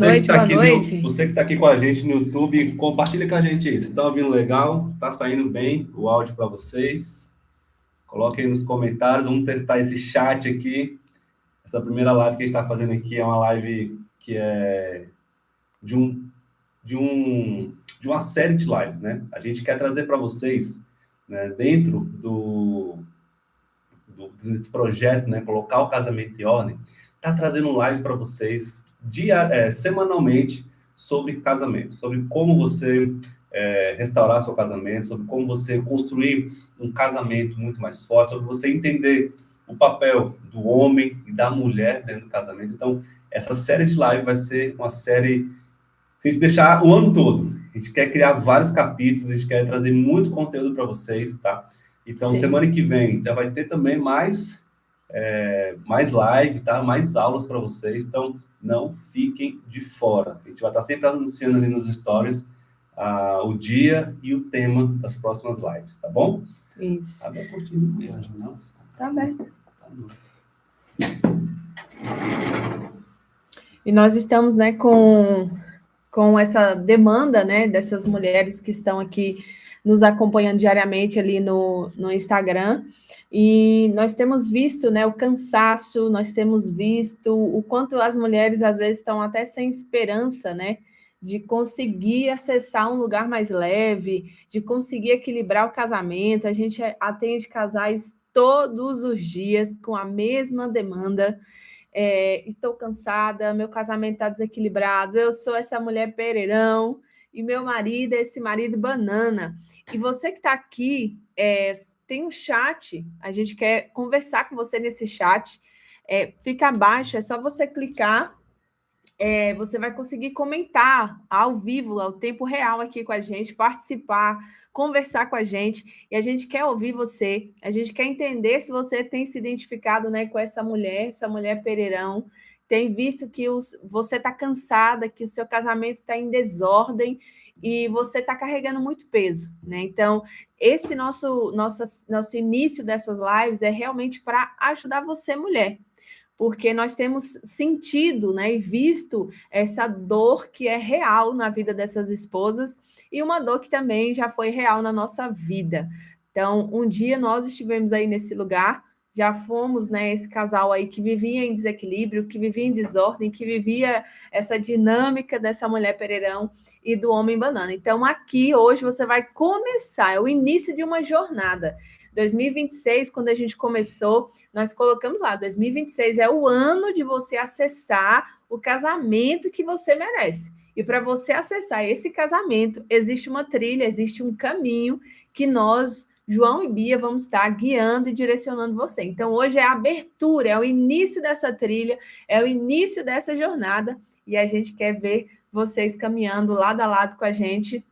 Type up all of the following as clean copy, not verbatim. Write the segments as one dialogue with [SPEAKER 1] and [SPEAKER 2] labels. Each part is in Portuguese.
[SPEAKER 1] Boa noite.
[SPEAKER 2] Você que está aqui com a gente no YouTube, compartilha com a gente isso. Está ouvindo legal? Está saindo bem o áudio para vocês? Coloquem aí nos comentários, vamos testar esse chat aqui. Essa primeira live que a gente está fazendo aqui é uma live que é de uma série de lives, né? A gente quer trazer para vocês, né, dentro desse projeto, né, colocar o casamento em ordem, tá trazendo lives para vocês semanalmente sobre casamento, sobre como você restaurar seu casamento, sobre como você construir um casamento muito mais forte, sobre você entender o papel do homem e da mulher dentro do casamento. Então, essa série de live vai ser uma série que a gente deixar o ano todo. A gente quer criar vários capítulos, a gente quer trazer muito conteúdo para vocês, tá? Então,
[SPEAKER 1] Sim.
[SPEAKER 2] Semana que vem já vai ter também mais live, tá? Mais aulas para vocês. Então, não fiquem de fora. A gente vai estar sempre anunciando ali nos stories o dia e o tema das próximas lives, tá bom?
[SPEAKER 1] Isso.
[SPEAKER 2] Tá bem curtindo mesmo, não?
[SPEAKER 1] Tá aberto. E nós estamos, né, com essa demanda, né, dessas mulheres que estão aqui nos acompanhando diariamente ali no Instagram, e nós temos visto, né, o cansaço, nós temos visto o quanto as mulheres, às vezes, estão até sem esperança, né, de conseguir acessar um lugar mais leve, de conseguir equilibrar o casamento. A gente atende casais todos os dias com a mesma demanda. Estou cansada, meu casamento está desequilibrado, eu sou essa mulher pereirão, e meu marido é esse marido banana. E você que está aqui, tem um chat, a gente quer conversar com você nesse chat, fica abaixo, é só você clicar, você vai conseguir comentar ao vivo, ao tempo real aqui com a gente, participar, conversar com a gente, e a gente quer ouvir você, a gente quer entender se você tem se identificado, né, com essa mulher pereirão, tem visto que você está cansada, que o seu casamento está em desordem, e você está carregando muito peso, né? Então, esse nosso início dessas lives é realmente para ajudar você, mulher, porque nós temos sentido, né, e visto essa dor que é real na vida dessas esposas, e uma dor que também já foi real na nossa vida. Então, um dia nós estivemos aí nesse lugar, já fomos, né, esse casal aí que vivia em desequilíbrio, que vivia em desordem, que vivia essa dinâmica dessa mulher pereirão e do homem banana. Então, aqui, hoje, você vai começar, é o início de uma jornada. 2026, quando a gente começou, nós colocamos lá, 2026 é o ano de você acessar o casamento que você merece. E para você acessar esse casamento, existe uma trilha, existe um caminho que nós, João e Bia, vamos estar guiando e direcionando você. Então, hoje é a abertura, é o início dessa trilha, é o início dessa jornada, e a gente quer ver vocês caminhando lado a lado com a gente,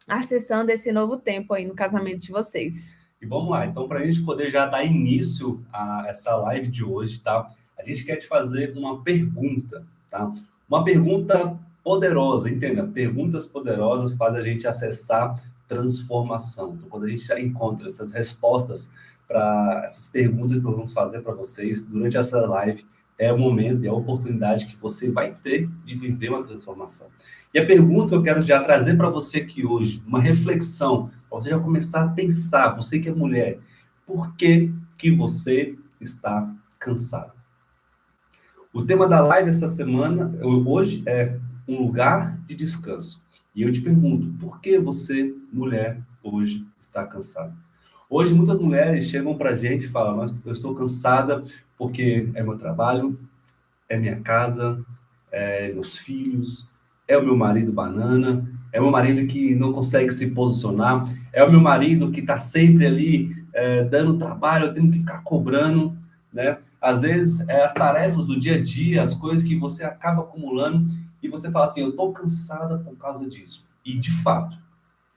[SPEAKER 1] acessando esse novo tempo aí no casamento de vocês.
[SPEAKER 2] E vamos lá, então, para a gente poder já dar início a essa live de hoje, tá? A gente quer te fazer uma pergunta, tá? Uma pergunta poderosa, entenda? Perguntas poderosas fazem a gente acessar transformação. Então, quando a gente já encontra essas respostas para essas perguntas que nós vamos fazer para vocês durante essa live, é o momento e a oportunidade que você vai ter de viver uma transformação. E a pergunta que eu quero já trazer para você aqui hoje, uma reflexão, para você já começar a pensar, você que é mulher, por que você está cansada? O tema da live essa semana, hoje, é um lugar de descanso. E eu te pergunto, por que você, mulher, hoje está cansada? Hoje, muitas mulheres chegam para a gente e falam, eu estou cansada porque é meu trabalho, é minha casa, é meus filhos, é o meu marido banana, é o meu marido que não consegue se posicionar, é o meu marido que está sempre ali dando trabalho, eu tenho que ficar cobrando, né? Às vezes, as tarefas do dia a dia, as coisas que você acaba acumulando, e você fala assim, eu estou cansada por causa disso. E, de fato,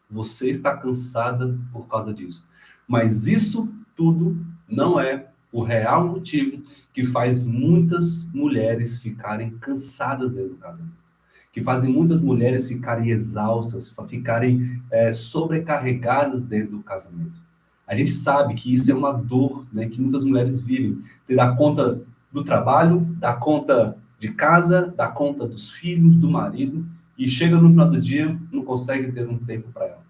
[SPEAKER 2] você está cansada por causa disso. Mas isso tudo não é o real motivo que faz muitas mulheres ficarem cansadas dentro do casamento. Que fazem muitas mulheres ficarem exaustas, ficarem sobrecarregadas dentro do casamento. A gente sabe que isso é uma dor, né, que muitas mulheres vivem. Ter dar conta do trabalho, dar conta de casa, dá conta dos filhos, do marido, e chega no final do dia, não consegue ter um tempo para ela.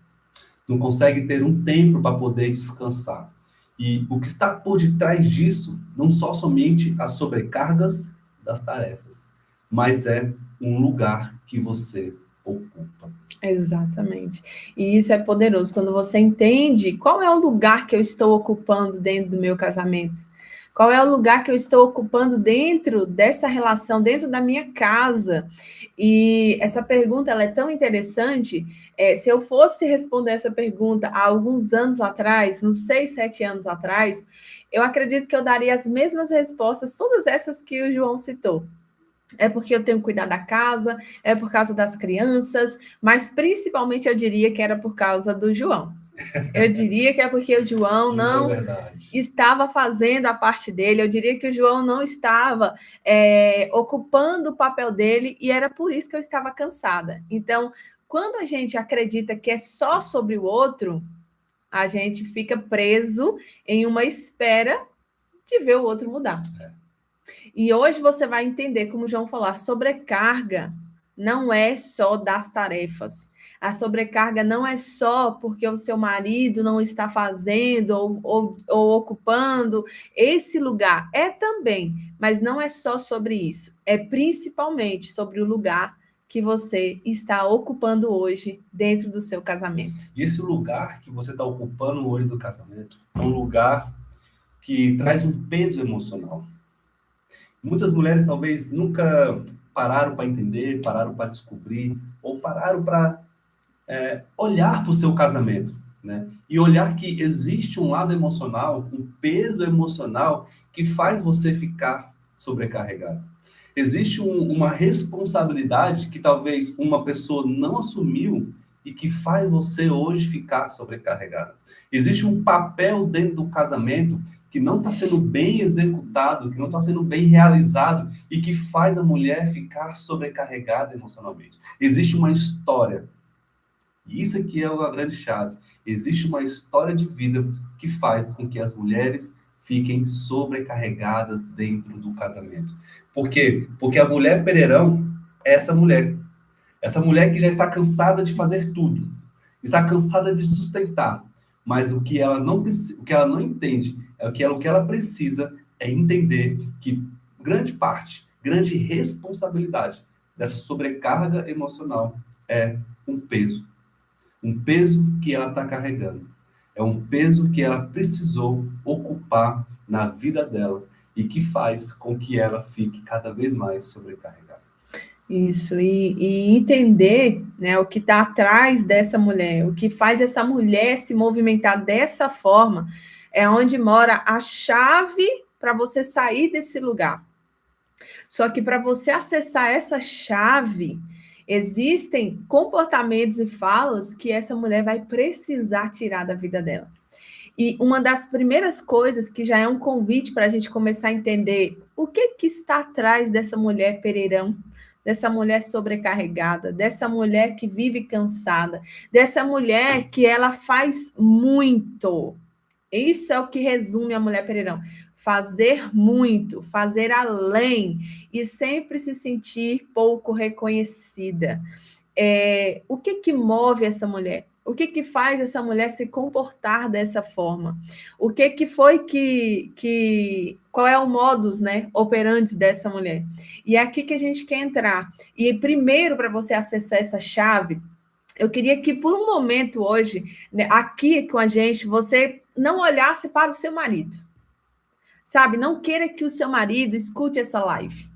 [SPEAKER 2] Não consegue ter um tempo para poder descansar. E o que está por detrás disso, não só somente as sobrecargas das tarefas, mas é um lugar que você ocupa.
[SPEAKER 1] Exatamente. E isso é poderoso quando você entende qual é o lugar que eu estou ocupando dentro do meu casamento. Qual é o lugar que eu estou ocupando dentro dessa relação, dentro da minha casa? E essa pergunta ela é tão interessante. Se eu fosse responder essa pergunta há alguns anos atrás, uns 6, 7 anos atrás, eu acredito que eu daria as mesmas respostas, todas essas que o João citou. É porque eu tenho que cuidar da casa, é por causa das crianças, mas principalmente eu diria que era por causa do João. Eu diria que é porque o João não estava fazendo a parte dele, eu diria que o João não estava ocupando o papel dele, e era por isso que eu estava cansada. Então, quando a gente acredita que é só sobre o outro, a gente fica preso em uma espera de ver o outro mudar. E hoje você vai entender, como o João falou, a sobrecarga não é só das tarefas. A sobrecarga não é só porque o seu marido não está fazendo ou ocupando esse lugar. É também, mas não é só sobre isso. É principalmente sobre o lugar que você está ocupando hoje dentro do seu casamento.
[SPEAKER 2] E esse lugar que você está ocupando hoje do casamento é um lugar que traz um peso emocional. Muitas mulheres talvez nunca pararam para entender, pararam para descobrir, ou pararam para olhar para o seu casamento, né? E olhar que existe um lado emocional, um peso emocional que faz você ficar sobrecarregado. Existe uma responsabilidade que talvez uma pessoa não assumiu e que faz você hoje ficar sobrecarregado. Existe um papel dentro do casamento que não está sendo bem executado, que não está sendo bem realizado e que faz a mulher ficar sobrecarregada emocionalmente. Existe uma história. E isso aqui é a grande chave. Existe uma história de vida que faz com que as mulheres fiquem sobrecarregadas dentro do casamento. Por quê? Porque a mulher pereirão é essa mulher. Essa mulher que já está cansada de fazer tudo. Está cansada de sustentar. Mas o que ela não entende é que o que ela precisa é entender que grande parte, grande responsabilidade dessa sobrecarga emocional é um peso. Um peso que ela está carregando. É um peso que ela precisou ocupar na vida dela e que faz com que ela fique cada vez mais sobrecarregada.
[SPEAKER 1] Isso, e entender, né, o que está atrás dessa mulher, o que faz essa mulher se movimentar dessa forma, é onde mora a chave para você sair desse lugar. Só que para você acessar essa chave, existem comportamentos e falas que essa mulher vai precisar tirar da vida dela. E uma das primeiras coisas que já é um convite para a gente começar a entender o que está atrás dessa mulher pereirão, dessa mulher sobrecarregada, dessa mulher que vive cansada, dessa mulher que ela faz muito. Isso é o que resume a mulher pereirão. Fazer muito, fazer além e sempre se sentir pouco reconhecida. O que move essa mulher? O que faz essa mulher se comportar dessa forma? O que foi qual é o modus, né, operandi dessa mulher? E é aqui que a gente quer entrar. E primeiro, para você acessar essa chave, eu queria que por um momento hoje, né, aqui com a gente, você não olhasse para o seu marido. Sabe, não queira que o seu marido escute essa live.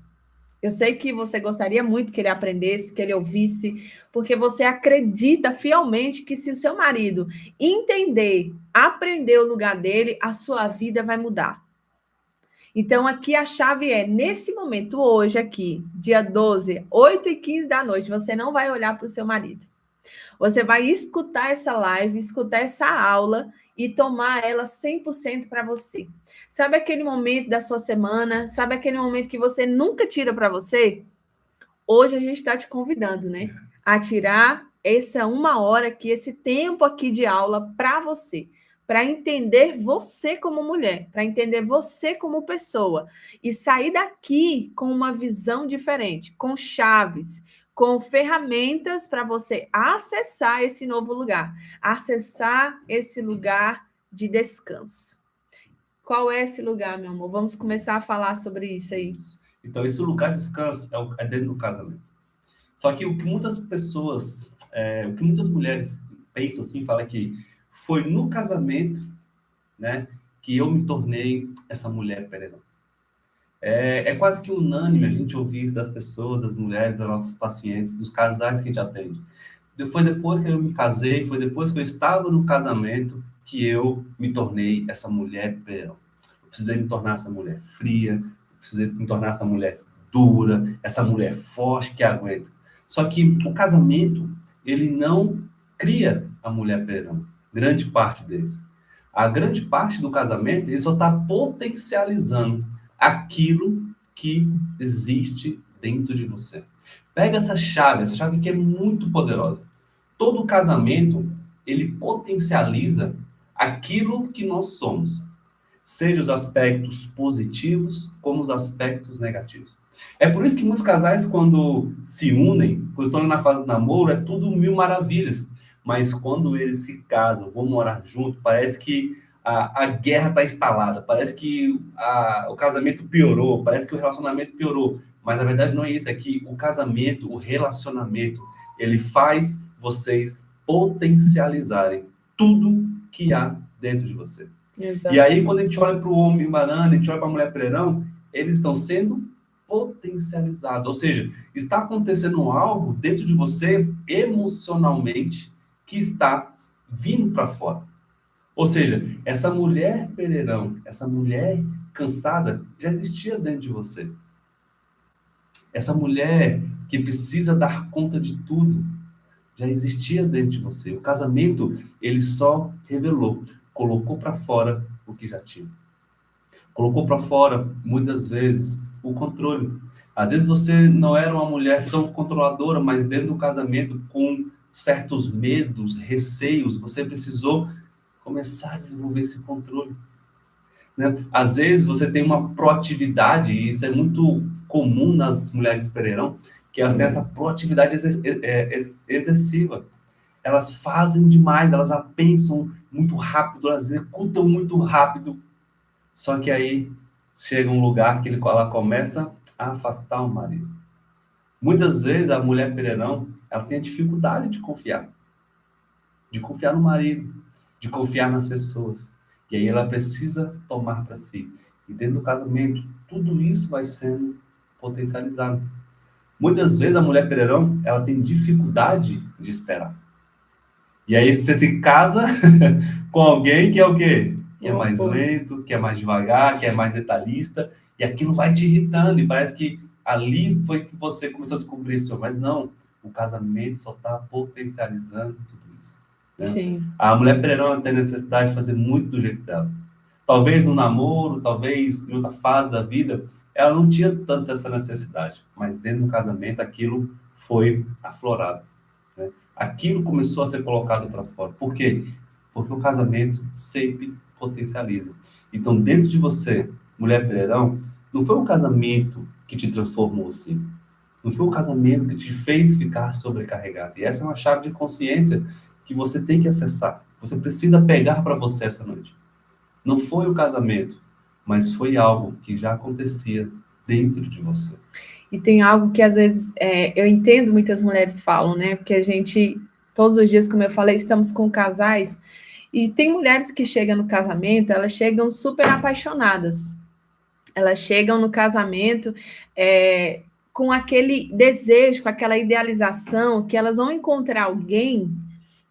[SPEAKER 1] Eu sei que você gostaria muito que ele aprendesse, que ele ouvisse, porque você acredita fielmente que se o seu marido entender, aprender o lugar dele, a sua vida vai mudar. Então, aqui a chave é, nesse momento, hoje aqui, dia 12, 8h15 da noite, você não vai olhar para o seu marido. Você vai escutar essa live, escutar essa aula e tomar ela 100% para você. Sabe aquele momento da sua semana? Sabe aquele momento que você nunca tira para você? Hoje a gente está te convidando, né? A tirar essa 1 hora aqui, esse tempo aqui de aula para você. para entender você como mulher, para entender você como pessoa e sair daqui com uma visão diferente, com chaves, com ferramentas para você acessar esse novo lugar, acessar esse lugar de descanso. Qual é esse lugar, meu amor? Vamos começar a falar sobre isso aí.
[SPEAKER 2] Então, esse lugar de descanso é dentro do casamento. Só que o que muitas pessoas, o que muitas mulheres pensam assim, fala que foi no casamento, né, que eu me tornei essa mulher pererão. É quase que unânime a gente ouvir isso das pessoas, das mulheres, das nossas pacientes, dos casais que a gente atende. Foi depois que eu me casei, foi depois que eu estava no casamento que eu me tornei essa mulher pererão. Eu precisei me tornar essa mulher fria, eu precisei me tornar essa mulher dura, essa mulher forte que aguenta. Só que o casamento, ele não cria a mulher pererão, grande parte deles. A grande parte do casamento, ele só está potencializando aquilo que existe dentro de você. Pega essa chave que é muito poderosa. Todo casamento, ele potencializa aquilo que nós somos, seja os aspectos positivos como os aspectos negativos. É por isso que muitos casais, quando se unem, quando estão na fase do namoro, é tudo mil maravilhas. Mas quando eles se casam, vão morar junto, parece que a guerra está instalada, parece que o casamento piorou, parece que o relacionamento piorou. Mas na verdade não é isso, é que o casamento, o relacionamento, ele faz vocês potencializarem tudo que há dentro de você.
[SPEAKER 1] Exato.
[SPEAKER 2] E aí, quando a gente olha para o homem banana, a gente olha para a mulher pererão, eles estão sendo potencializados. Ou seja, está acontecendo algo dentro de você emocionalmente que está vindo para fora. Ou seja, essa mulher pererão, essa mulher cansada, já existia dentro de você. Essa mulher que precisa dar conta de tudo, já existia dentro de você. O casamento, ele só revelou, colocou para fora o que já tinha. Colocou para fora, muitas vezes, o controle. Às vezes você não era uma mulher tão controladora, mas dentro do casamento, com certos medos, receios, você precisou começar a desenvolver esse controle. Né? Às vezes você tem uma proatividade, e isso é muito comum nas mulheres pererão, que elas têm essa proatividade excessiva. Elas fazem demais, elas já pensam muito rápido, elas executam muito rápido. Só que aí chega um lugar que ela começa a afastar o marido. Muitas vezes a mulher pererão, ela tem a dificuldade de confiar no marido, de confiar nas pessoas. E aí ela precisa tomar para si. E dentro do casamento, tudo isso vai sendo potencializado. Muitas vezes a mulher pererão, ela tem dificuldade de esperar. E aí você se casa com alguém que é o quê? Que é mais lento, que é mais devagar, que é mais detalhista. E aquilo vai te irritando. E parece que ali foi que você começou a descobrir isso. Mas não, o casamento só está potencializando tudo isso. Né?
[SPEAKER 1] Sim.
[SPEAKER 2] A mulher pererão tem necessidade de fazer muito do jeito dela. Talvez no namoro, talvez em outra fase da vida, ela não tinha tanto essa necessidade. Mas dentro do casamento, aquilo foi aflorado. Né? Aquilo começou a ser colocado para fora. Por quê? Porque o casamento sempre potencializa. Então, dentro de você, mulher pererão, não foi um casamento que te transformou assim. Não foi um casamento que te fez ficar sobrecarregado. E essa é uma chave de consciência que você tem que acessar. Você precisa pegar para você essa noite. Não foi o casamento, mas foi algo que já acontecia dentro de você.
[SPEAKER 1] E tem algo que às vezes eu entendo, muitas mulheres falam, né? Porque a gente, todos os dias, como eu falei, estamos com casais, e tem mulheres que chegam no casamento, elas chegam super apaixonadas. Elas chegam no casamento com aquele desejo, com aquela idealização, que elas vão encontrar alguém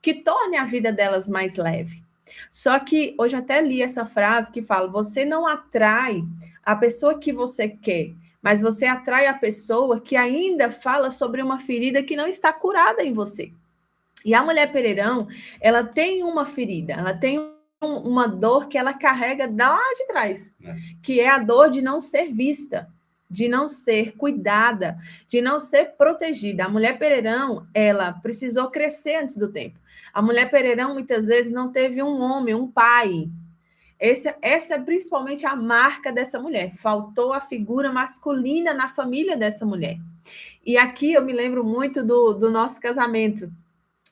[SPEAKER 1] que torne a vida delas mais leve. Só que hoje até li essa frase que fala: você não atrai a pessoa que você quer, mas você atrai a pessoa que ainda fala sobre uma ferida que não está curada em você. E a mulher pererão, ela tem uma ferida, ela tem uma dor que ela carrega lá de trás, que é a dor de não ser vista, de não ser cuidada, de não ser protegida. A mulher Pereirão, ela precisou crescer antes do tempo. A mulher Pereirão, muitas vezes, não teve um homem, um pai. Essa é principalmente a marca dessa mulher. Faltou a figura masculina na família dessa mulher. E aqui eu me lembro muito do nosso casamento,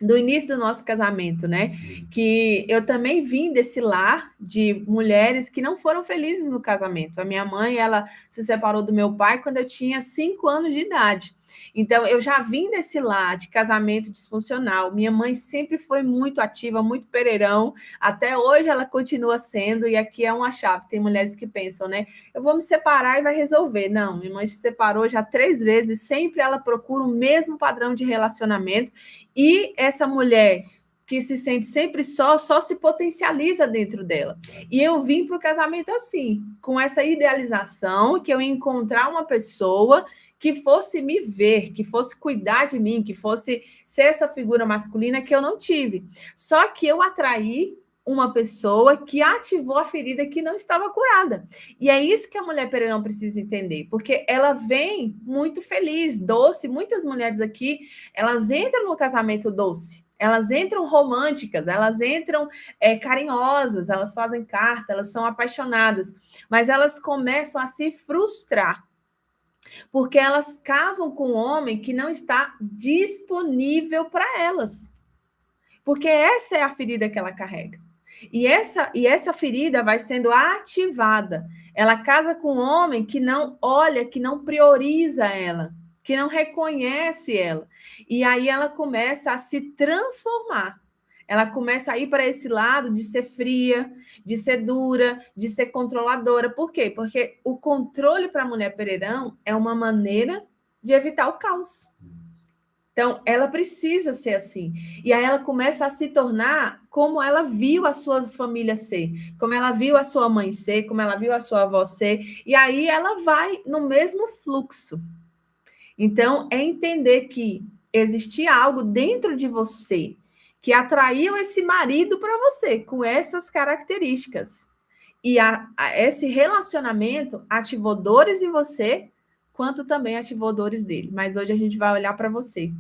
[SPEAKER 1] do início do nosso casamento, né?
[SPEAKER 2] Sim.
[SPEAKER 1] Que eu também vim desse lar de mulheres que não foram felizes no casamento. A minha mãe, ela se separou do meu pai quando eu tinha 5 anos de idade. Então, eu já vim desse lar de casamento disfuncional. Minha mãe sempre foi muito ativa, muito pereirão. Até hoje ela continua sendo, e aqui é uma chave. Tem mulheres que pensam, né? Eu vou me separar e vai resolver. Não, minha mãe se separou já 3 vezes, sempre ela procura o mesmo padrão de relacionamento. E essa mulher que se sente sempre só se potencializa dentro dela. E eu vim para o casamento assim, com essa idealização, que eu ia encontrar uma pessoa que fosse me ver, que fosse cuidar de mim, que fosse ser essa figura masculina que eu não tive. Só que eu atraí uma pessoa que ativou a ferida que não estava curada. E é isso que a mulher Pereirão precisa entender, porque ela vem muito feliz, doce. Muitas mulheres aqui, elas entram no casamento doce, elas entram românticas, elas entram carinhosas, elas fazem carta, elas são apaixonadas, mas elas começam a se frustrar, porque elas casam com um homem que não está disponível para elas. Porque essa é a ferida que ela carrega. E essa ferida vai sendo ativada. Ela casa com um homem que não olha, que não prioriza ela, que não reconhece ela. E aí ela começa a se transformar. Ela começa a ir para esse lado de ser fria, de ser dura, de ser controladora. Por quê? Porque o controle para a mulher Pereirão é uma maneira de evitar o caos. Então, ela precisa ser assim. E aí ela começa a se tornar como ela viu a sua família ser, como ela viu a sua mãe ser, como ela viu a sua avó ser. E aí ela vai no mesmo fluxo. Então, é entender que existia algo dentro de você que atraiu esse marido para você, com essas características. E esse relacionamento ativou dores em você, quanto também ativou dores dele. Mas hoje a gente vai olhar para você.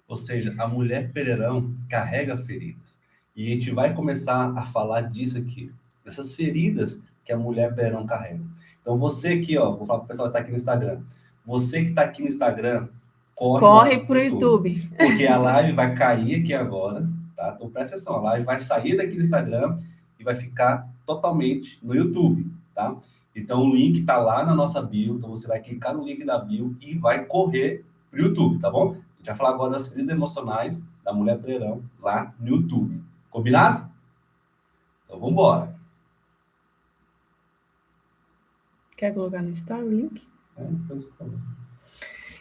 [SPEAKER 2] Ou seja, a mulher Pereirão carrega feridas. E a gente vai começar a falar disso aqui, dessas feridas que a mulher Pereirão carrega. Então você aqui, ó, vou falar para o pessoal que está aqui no Instagram. Você que está aqui no Instagram, corre
[SPEAKER 1] para o YouTube.
[SPEAKER 2] Porque a live vai cair aqui agora, tá? Então presta atenção, a live vai sair daqui do Instagram e vai ficar totalmente no YouTube, tá? Então o link tá lá na nossa bio, então você vai clicar no link da bio e vai correr pro YouTube, tá bom? A gente vai falar agora das feridas emocionais da mulher Pereirão lá no YouTube. Combinado? Então vamos embora.
[SPEAKER 1] Quer colocar no story o link?
[SPEAKER 2] Depois,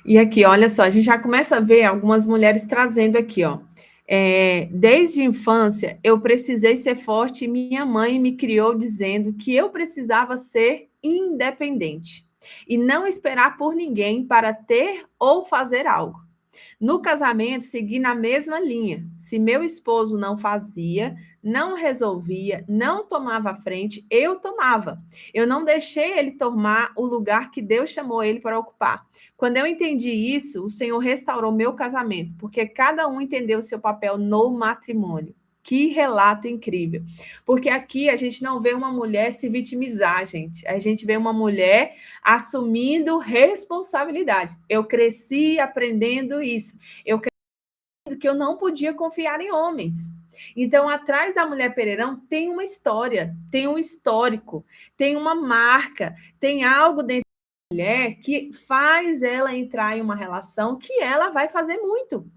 [SPEAKER 1] e aqui, olha só, a gente já começa a ver algumas mulheres trazendo aqui, ó. Desde a infância, eu precisei ser forte e minha mãe me criou dizendo que eu precisava ser independente e não esperar por ninguém para ter ou fazer algo. No casamento, segui na mesma linha. Se meu esposo não fazia, não resolvia, não tomava a frente, eu tomava. Eu não deixei ele tomar o lugar que Deus chamou ele para ocupar. Quando eu entendi isso, o Senhor restaurou meu casamento, porque cada um entendeu o seu papel no matrimônio. Que relato incrível. Porque aqui a gente não vê uma mulher se vitimizar, gente. A gente vê uma mulher assumindo responsabilidade. Eu cresci aprendendo isso. Eu cresci que eu não podia confiar em homens. Então, atrás da mulher Pereirão tem uma história, tem um histórico, tem uma marca, tem algo dentro da mulher que faz ela entrar em uma relação que ela vai fazer muito.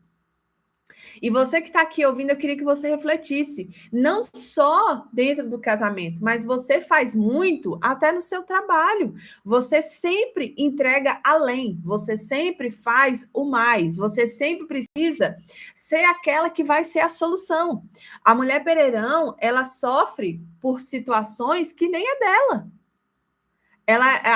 [SPEAKER 1] E você que está aqui ouvindo, eu queria que você refletisse, não só dentro do casamento, mas você faz muito até no seu trabalho. Você sempre entrega além, você sempre faz o mais, você sempre precisa ser aquela que vai ser a solução. A mulher Pereirão, ela sofre por situações que nem é dela.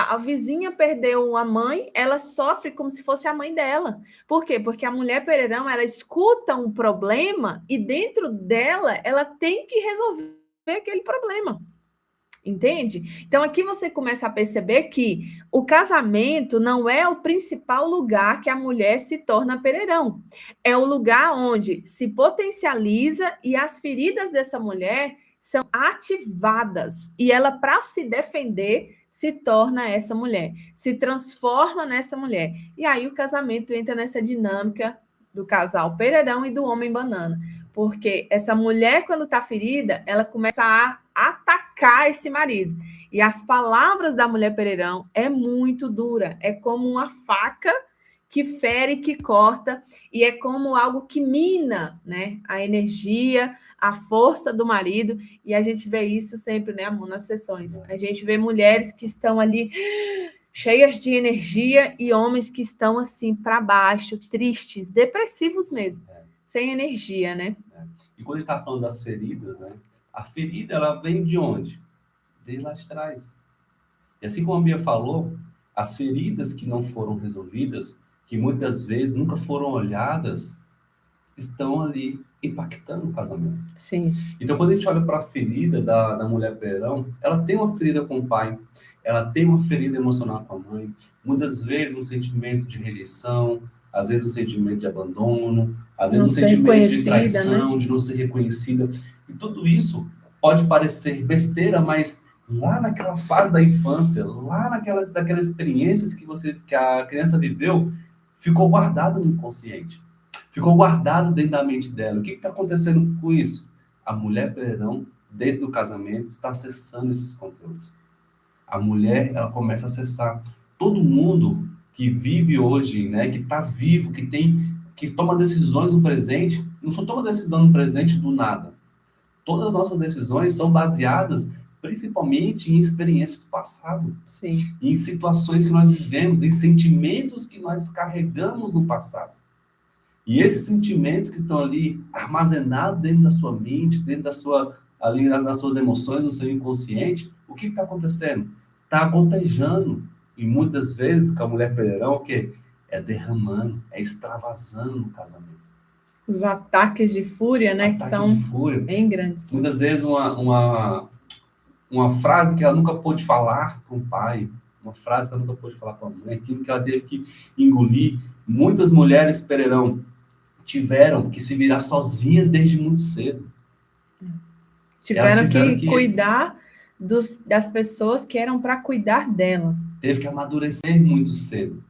[SPEAKER 1] A vizinha perdeu a mãe, ela sofre como se fosse a mãe dela. Por quê? Porque a mulher Pereirão, ela escuta um problema e dentro dela, ela tem que resolver aquele problema. Entende? Então, aqui você começa a perceber que o casamento não é o principal lugar que a mulher se torna pereirão. É o lugar onde se potencializa e as feridas dessa mulher são ativadas. E ela, para se defender, se torna essa mulher, se transforma nessa mulher. E aí o casamento entra nessa dinâmica do casal pereirão e do homem banana. Porque essa mulher, quando está ferida, ela começa a atacar esse marido. E as palavras da mulher pereirão é muito dura. É como uma faca que fere, que corta, e é como algo que mina, né, a energia, a força do marido. E a gente vê isso sempre, né, amor, nas sessões. A gente vê mulheres que estão ali cheias de energia e homens que estão assim para baixo, tristes, depressivos mesmo. Sem energia, né?
[SPEAKER 2] E quando a gente está falando das feridas, né? A ferida, ela vem de onde? Desde lá de trás. E assim como a Bia falou, as feridas que não foram resolvidas, que muitas vezes nunca foram olhadas, estão ali impactando o casamento.
[SPEAKER 1] Sim.
[SPEAKER 2] Então, quando a gente olha para a ferida da mulher pereirão, ela tem uma ferida com o pai, ela tem uma ferida emocional com a mãe, muitas vezes um sentimento de rejeição, às vezes um sentimento de abandono, às vezes um sentimento de traição, né? De não ser reconhecida. E tudo isso pode parecer besteira, mas lá naquela fase da infância, lá daquelas experiências que a criança viveu, ficou guardado no inconsciente. Ficou guardado dentro da mente dela. O que está acontecendo com isso? A mulher pereirão, dentro do casamento, está acessando esses conteúdos. A mulher, ela começa a acessar. Todo mundo que vive hoje, né, que está vivo, que toma decisões no presente, não só toma decisão no presente do nada. Todas as nossas decisões são baseadas principalmente em experiências do passado.
[SPEAKER 1] Sim.
[SPEAKER 2] Em situações que nós vivemos, em sentimentos que nós carregamos no passado. E esses sentimentos que estão ali armazenados dentro da sua mente, dentro da sua, ali nas suas emoções, no seu inconsciente, o que está acontecendo? Está gotejando. E muitas vezes, com a mulher pereirão, o quê? É derramando, é extravasando no casamento.
[SPEAKER 1] Os ataques de fúria, né? Que são bem grandes.
[SPEAKER 2] Muitas vezes uma frase que ela nunca pôde falar para um pai, uma frase que ela nunca pôde falar para a mãe, aquilo que ela teve que engolir. Muitas mulheres pereirão tiveram que se virar sozinha desde muito cedo.
[SPEAKER 1] Tiveram que cuidar das pessoas que eram para cuidar dela.
[SPEAKER 2] Teve que amadurecer muito cedo.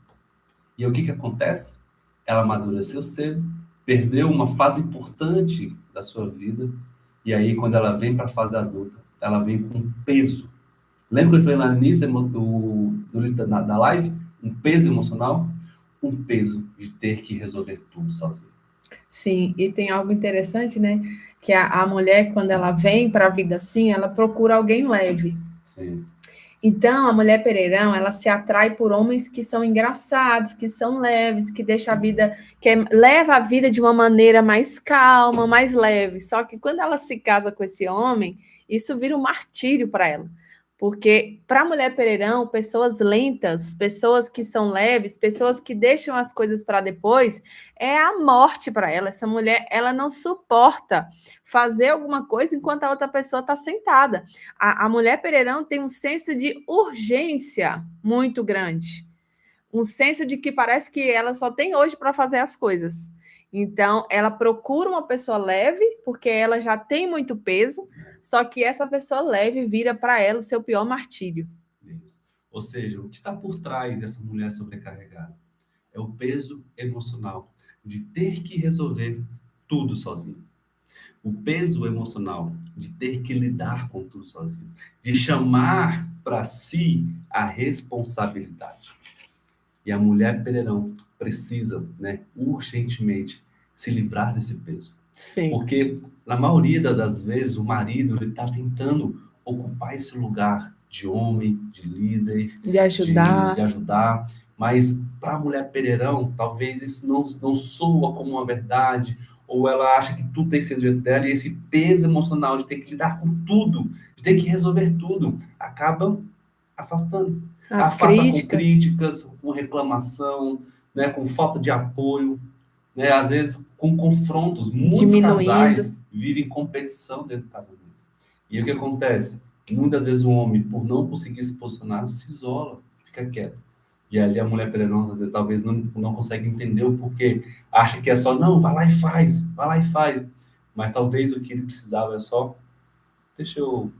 [SPEAKER 2] E o que acontece? Ela amadureceu cedo, perdeu uma fase importante da sua vida, e aí quando ela vem para a fase adulta, ela vem com peso. Lembra que eu falei lá no início da live? Um peso emocional? Um peso de ter que resolver tudo sozinho.
[SPEAKER 1] Sim, e tem algo interessante, né? Que a mulher, quando ela vem para a vida assim, ela procura alguém leve.
[SPEAKER 2] Sim.
[SPEAKER 1] Então, a mulher pereirão, ela se atrai por homens que são engraçados, que são leves, que deixa a vida, leva a vida de uma maneira mais calma, mais leve. Só que quando ela se casa com esse homem, isso vira um martírio para ela. Porque para a mulher pereirão, pessoas lentas, pessoas que são leves, pessoas que deixam as coisas para depois, é a morte para ela. Essa mulher, ela não suporta fazer alguma coisa enquanto a outra pessoa está sentada. A mulher pereirão tem um senso de urgência muito grande. Um senso de que parece que ela só tem hoje para fazer as coisas. Então, ela procura uma pessoa leve, porque ela já tem muito peso, só que essa pessoa leve vira para ela o seu pior martírio.
[SPEAKER 2] Isso. Ou seja, o que está por trás dessa mulher sobrecarregada é o peso emocional de ter que resolver tudo sozinho. O peso emocional de ter que lidar com tudo sozinho. De chamar para si a responsabilidade. E a mulher pereirão precisa, né, urgentemente, se livrar desse peso.
[SPEAKER 1] Sim.
[SPEAKER 2] Porque, na maioria das vezes, o marido está tentando ocupar esse lugar de homem, de líder,
[SPEAKER 1] de
[SPEAKER 2] ajudar. Mas, para a mulher pereirão, talvez isso não soa como uma verdade, ou ela acha que tudo tem que ser do jeito dela, e esse peso emocional de ter que lidar com tudo, de ter que resolver tudo, acaba afastando. Afasta com críticas, com reclamação, né, com falta de apoio, né, às vezes com confrontos. Muitos casais vivem competição dentro do casamento. E o que acontece? Muitas vezes o homem, por não conseguir se posicionar, se isola, fica quieto. E ali a mulher peregrina talvez não consegue entender o porquê. Acha que é só, não, vai lá e faz, vai lá e faz. Mas talvez o que ele precisava é só, deixa eu,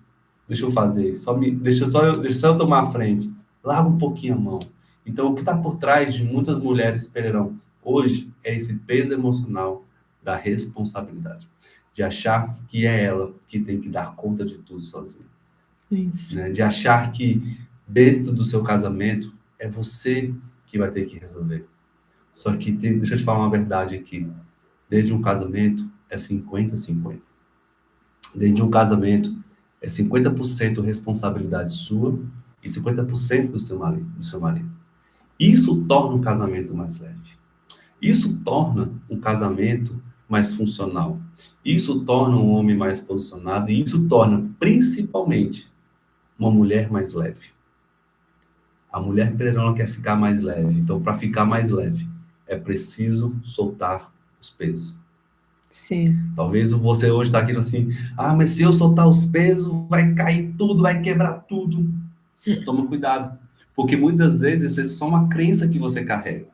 [SPEAKER 2] deixa eu fazer, deixa só eu tomar a frente. Larga um pouquinho a mão. Então, o que está por trás de muitas mulheres pererão hoje é esse peso emocional da responsabilidade. De achar que é ela que tem que dar conta de tudo sozinha.
[SPEAKER 1] Isso.
[SPEAKER 2] Né? De achar que dentro do seu casamento é você que vai ter que resolver. Só que deixa eu te falar uma verdade aqui. Dentro de um casamento é 50-50. Dentro de um casamento é 50% responsabilidade sua e 50% do seu marido, do seu marido. Isso torna um casamento mais leve. Isso torna um casamento mais funcional. Isso torna um homem mais posicionado e isso torna, principalmente, uma mulher mais leve. A mulher peregrina quer ficar mais leve. Então, para ficar mais leve, é preciso soltar os pesos.
[SPEAKER 1] Sim.
[SPEAKER 2] Talvez você hoje está aqui assim, mas se eu soltar os pesos, vai cair tudo, vai quebrar tudo. Toma cuidado. Porque muitas vezes isso é só uma crença que você carrega.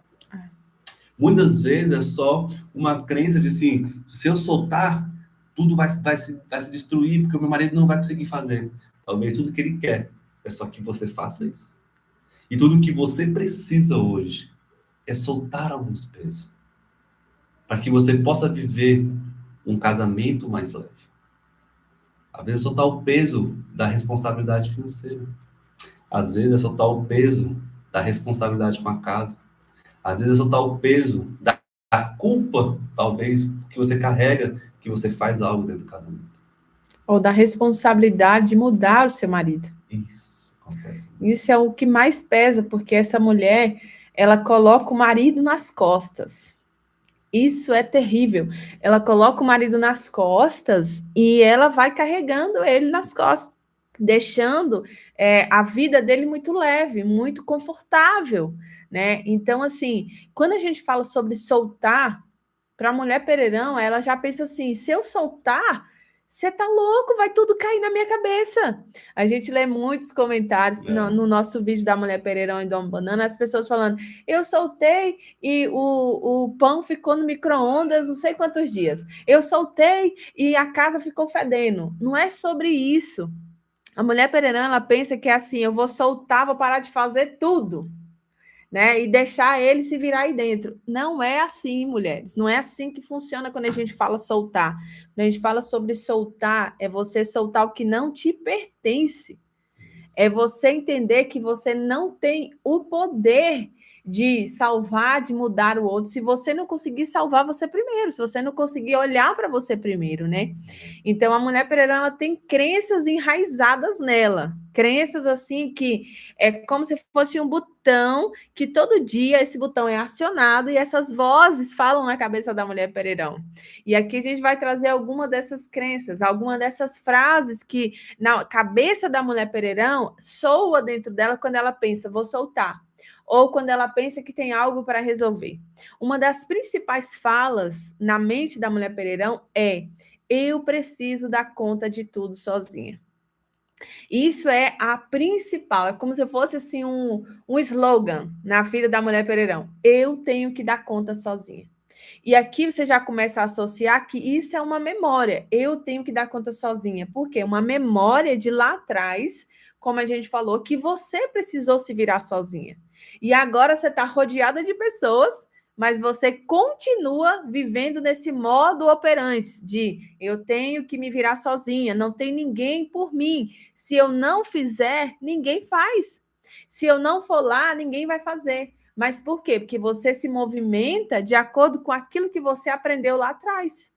[SPEAKER 2] Muitas vezes é só uma crença de assim, se eu soltar, tudo vai se destruir, porque o meu marido não vai conseguir fazer. Talvez tudo que ele quer é só que você faça isso. E tudo que você precisa hoje é soltar alguns pesos. Para que você possa viver um casamento mais leve. Às vezes é soltar o peso da responsabilidade financeira. Às vezes é soltar o peso da responsabilidade com a casa. Às vezes é soltar o peso da culpa, talvez, que você carrega, que você faz algo dentro do casamento.
[SPEAKER 1] Ou da responsabilidade de mudar o seu marido.
[SPEAKER 2] Isso acontece.
[SPEAKER 1] Isso é o que mais pesa, porque essa mulher, ela coloca o marido nas costas. Isso é terrível. Ela coloca o marido nas costas e ela vai carregando ele nas costas, deixando a vida dele muito leve, muito confortável, né? Então, assim, quando a gente fala sobre soltar, para a mulher pereirão, ela já pensa assim: se eu soltar, você tá louco, vai tudo cair na minha cabeça. A gente lê muitos comentários no nosso vídeo da Mulher Pereirão e Dom Banana, as pessoas falando: eu soltei e o pão ficou no micro-ondas não sei quantos dias. Eu soltei e a casa ficou fedendo. Não é sobre isso. A mulher pereirão, ela pensa que é assim: eu vou soltar, vou parar de fazer tudo, né? E deixar ele se virar aí dentro. Não é assim, mulheres. Não é assim que funciona quando a gente fala soltar. Quando a gente fala sobre soltar, é você soltar o que não te pertence. É você entender que você não tem o poder de salvar, de mudar o outro, se você não conseguir salvar você primeiro, se você não conseguir olhar para você primeiro, né? Então, a mulher pereirão, ela tem crenças enraizadas nela, crenças assim que é como se fosse um botão, que todo dia esse botão é acionado e essas vozes falam na cabeça da mulher pereirão. E aqui a gente vai trazer alguma dessas crenças, alguma dessas frases que na cabeça da mulher pereirão soa dentro dela quando ela pensa, vou soltar. Ou quando ela pensa que tem algo para resolver. Uma das principais falas na mente da mulher pereirão é: eu preciso dar conta de tudo sozinha. Isso é a principal, é como se fosse assim um slogan na vida da mulher pereirão: eu tenho que dar conta sozinha. E aqui você já começa a associar que isso é uma memória. Eu tenho que dar conta sozinha. Por quê? Uma memória de lá atrás, como a gente falou, que você precisou se virar sozinha. E agora você está rodeada de pessoas, mas você continua vivendo nesse modo operante de eu tenho que me virar sozinha, não tem ninguém por mim. Se eu não fizer, ninguém faz. Se eu não for lá, ninguém vai fazer. Mas por quê? Porque você se movimenta de acordo com aquilo que você aprendeu lá atrás.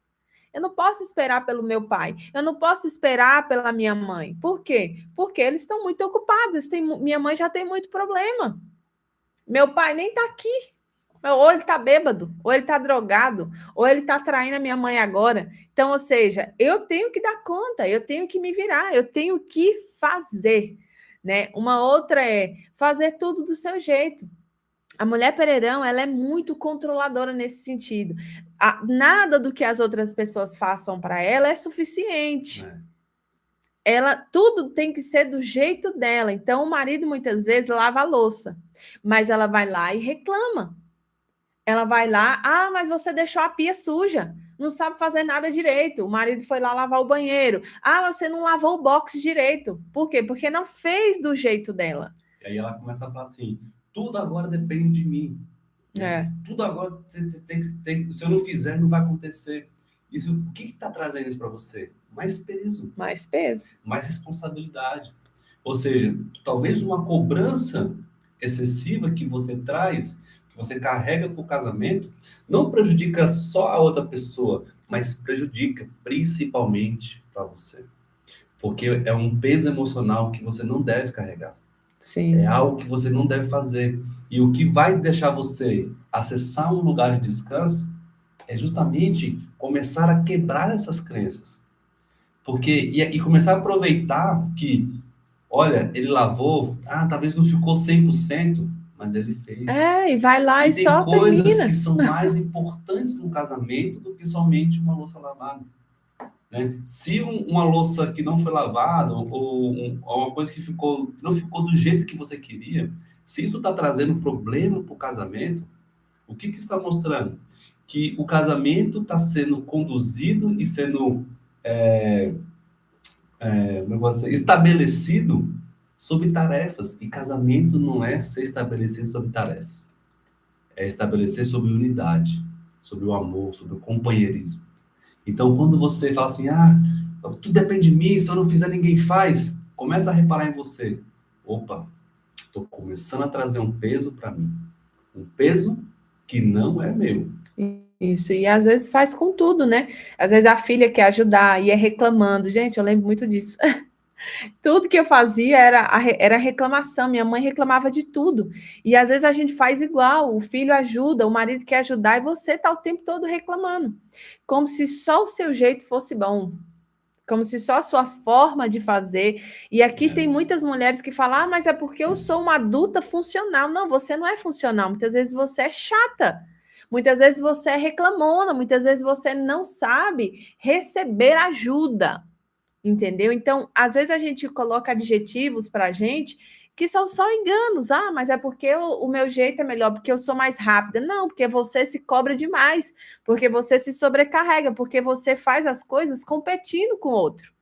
[SPEAKER 1] Eu não posso esperar pelo meu pai, eu não posso esperar pela minha mãe. Por quê? Porque eles estão muito ocupados. Minha mãe já tem muito problema. Meu pai nem está aqui. Ou ele está bêbado, ou ele está drogado, ou ele está traindo a minha mãe agora. Então, ou seja, eu tenho que dar conta, eu tenho que me virar, eu tenho que fazer. Né? Uma outra é fazer tudo do seu jeito. A mulher pereirão, ela é muito controladora nesse sentido. Nada do que as outras pessoas façam para ela é suficiente. tudo tem que ser do jeito dela. Então, o marido muitas vezes lava a louça, mas ela vai lá e reclama. Ela vai lá, mas você deixou a pia suja, não sabe fazer nada direito. O marido foi lá lavar o banheiro. Você não lavou o box direito. Por quê? Porque não fez do jeito dela.
[SPEAKER 2] E aí ela começa a falar assim, tudo agora depende de mim. Tudo agora, se eu não fizer, não vai acontecer. Isso, o que está trazendo isso para você? Mais peso.
[SPEAKER 1] Mais peso.
[SPEAKER 2] Mais responsabilidade. Ou seja, talvez uma cobrança excessiva que você traz, que você carrega para o casamento, não prejudica só a outra pessoa, mas prejudica principalmente para você. Porque é um peso emocional que você não deve carregar.
[SPEAKER 1] Sim.
[SPEAKER 2] É algo que você não deve fazer. E o que vai deixar você acessar um lugar de descanso é justamente começar a quebrar essas crenças. E começar a aproveitar que, olha, ele lavou, talvez não ficou 100%, mas ele fez.
[SPEAKER 1] E vai lá e só termina.
[SPEAKER 2] Tem coisas que são mais importantes no casamento do que somente uma louça lavada. Né? Se uma louça que não foi lavada ou uma coisa que não ficou do jeito que você queria, se isso está trazendo um problema para o casamento, o que está mostrando? Que o casamento está sendo conduzido e sendo estabelecido sob tarefas. E casamento não é ser estabelecido sob tarefas. É estabelecer sobre unidade, sobre o amor, sobre o companheirismo. Então, quando você fala assim, tudo depende de mim, se eu não fizer, ninguém faz, começa a reparar em você. Opa, estou começando a trazer um peso para mim. Um peso que não é meu.
[SPEAKER 1] Isso, e às vezes faz com tudo, né? Às vezes a filha quer ajudar e é reclamando. Gente, eu lembro muito disso. Tudo que eu fazia era reclamação. Minha mãe reclamava de tudo. E às vezes a gente faz igual. O filho ajuda, o marido quer ajudar e você está o tempo todo reclamando. Como se só o seu jeito fosse bom. Como se só a sua forma de fazer. E aqui tem muitas mulheres que falam, mas é porque eu sou uma adulta funcional. Não, você não é funcional. Muitas vezes você é chata. Muitas vezes você é reclamona. Muitas vezes você não sabe receber ajuda. Entendeu? Então, às vezes a gente coloca adjetivos para a gente que são só enganos. Mas é porque o meu jeito é melhor, porque eu sou mais rápida. Não, porque você se cobra demais, porque você se sobrecarrega, porque você faz as coisas competindo com o outro.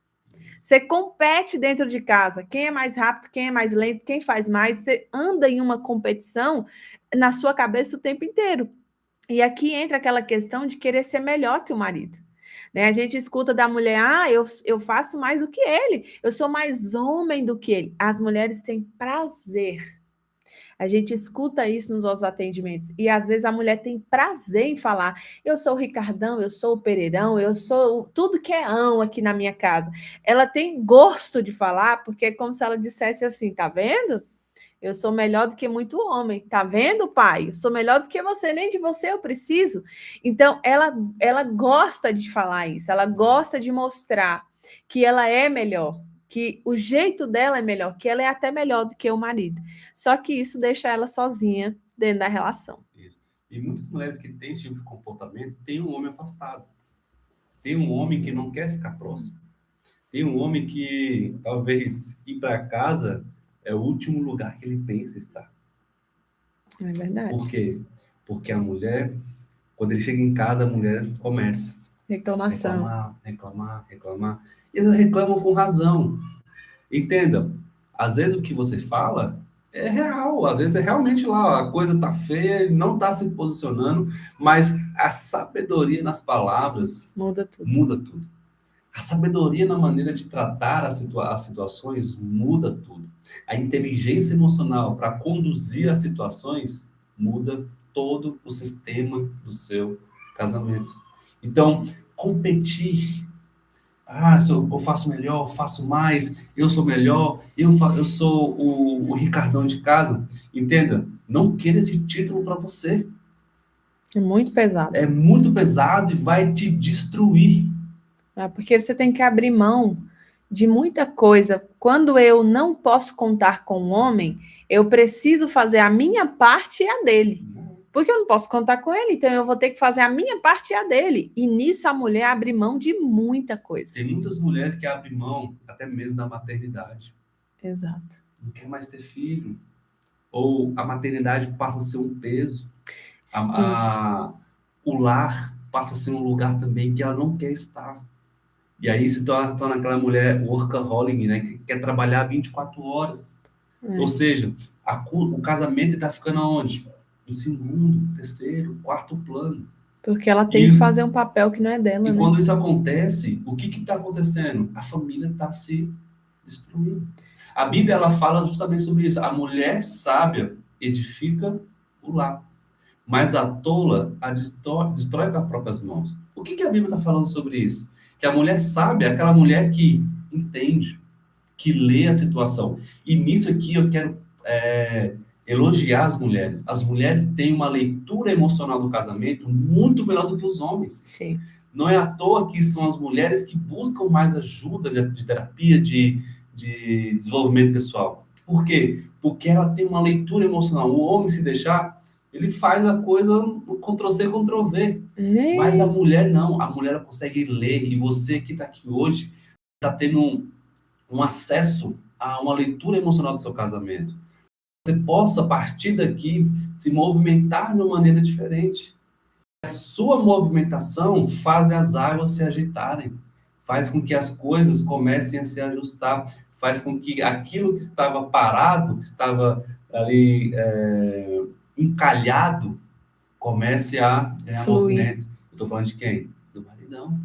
[SPEAKER 1] Você compete dentro de casa. Quem é mais rápido, quem é mais lento, quem faz mais. Você anda em uma competição na sua cabeça o tempo inteiro. E aqui entra aquela questão de querer ser melhor que o marido. Né? A gente escuta da mulher, eu faço mais do que ele, eu sou mais homem do que ele. As mulheres têm prazer. A gente escuta isso nos nossos atendimentos. E às vezes a mulher tem prazer em falar, eu sou o Ricardão, eu sou o Pereirão, eu sou tudo que é ão aqui na minha casa. Ela tem gosto de falar, porque é como se ela dissesse assim, tá vendo? Eu sou melhor do que muito homem. Tá vendo, pai? Eu sou melhor do que você, nem de você eu preciso. Então, ela gosta de falar isso, ela gosta de mostrar que ela é melhor, que o jeito dela é melhor, que ela é até melhor do que o marido. Só que isso deixa ela sozinha dentro da relação.
[SPEAKER 2] Isso. E muitas mulheres que têm esse tipo de comportamento têm um homem afastado. Tem um homem que não quer ficar próximo. Tem um homem que talvez ir para casa é o último lugar que ele pensa estar.
[SPEAKER 1] É verdade.
[SPEAKER 2] Por quê? Porque a mulher, quando ele chega em casa, a mulher começa.
[SPEAKER 1] Reclamação.
[SPEAKER 2] Reclamar. E eles reclamam com razão. Entenda, às vezes o que você fala é real. Às vezes é realmente lá, a coisa tá feia, ele não tá se posicionando, mas a sabedoria nas palavras
[SPEAKER 1] muda tudo.
[SPEAKER 2] A sabedoria na maneira de tratar as situações muda tudo. A inteligência emocional para conduzir as situações muda todo o sistema do seu casamento. Então, competir. Eu faço melhor, eu faço mais, eu sou melhor, eu sou o Ricardão de casa. Entenda, não queira esse título para você.
[SPEAKER 1] É muito pesado.
[SPEAKER 2] É muito pesado e vai te destruir.
[SPEAKER 1] Porque você tem que abrir mão de muita coisa. Quando eu não posso contar com um homem, eu preciso fazer a minha parte e a dele. porque eu não posso contar com ele, então eu vou ter que fazer a minha parte e a dele. E nisso a mulher abre mão de muita coisa.
[SPEAKER 2] Tem muitas mulheres que abrem mão até mesmo da maternidade.
[SPEAKER 1] Exato.
[SPEAKER 2] Não quer mais ter filho. Ou a maternidade passa a ser um peso. O lar passa a ser um lugar também que ela não quer estar. E aí se torna aquela mulher workaholic, né? Que quer trabalhar 24 horas. Ou seja, o casamento está ficando aonde? No segundo, terceiro, quarto plano.
[SPEAKER 1] Porque ela tem que fazer um papel que não é dela,
[SPEAKER 2] E
[SPEAKER 1] né?
[SPEAKER 2] quando isso acontece, o que está acontecendo? A família está se destruindo. A Bíblia ela fala justamente sobre isso. A mulher sábia edifica o lar, mas a tola a destrói com as próprias mãos. O que a Bíblia está falando sobre isso? Que a mulher sábia é aquela mulher que entende, que lê a situação. E nisso aqui eu quero elogiar as mulheres. As mulheres têm uma leitura emocional do casamento muito melhor do que os homens.
[SPEAKER 1] Sim.
[SPEAKER 2] Não é à toa que são as mulheres que buscam mais ajuda de terapia, de desenvolvimento pessoal. Por quê? Porque ela tem uma leitura emocional. O homem, se deixar, ele faz a coisa Ctrl-C, Ctrl-V. Mas a mulher não. A mulher ela consegue ler. E você que está aqui hoje está tendo um acesso a uma leitura emocional do seu casamento. Você possa, a partir daqui, se movimentar de uma maneira diferente. A sua movimentação faz as águas se agitarem, faz com que as coisas comecem a se ajustar, faz com que aquilo que estava parado, que estava ali encalhado, comece a ganhar movimento. Eu estou falando de quem? Do maridão.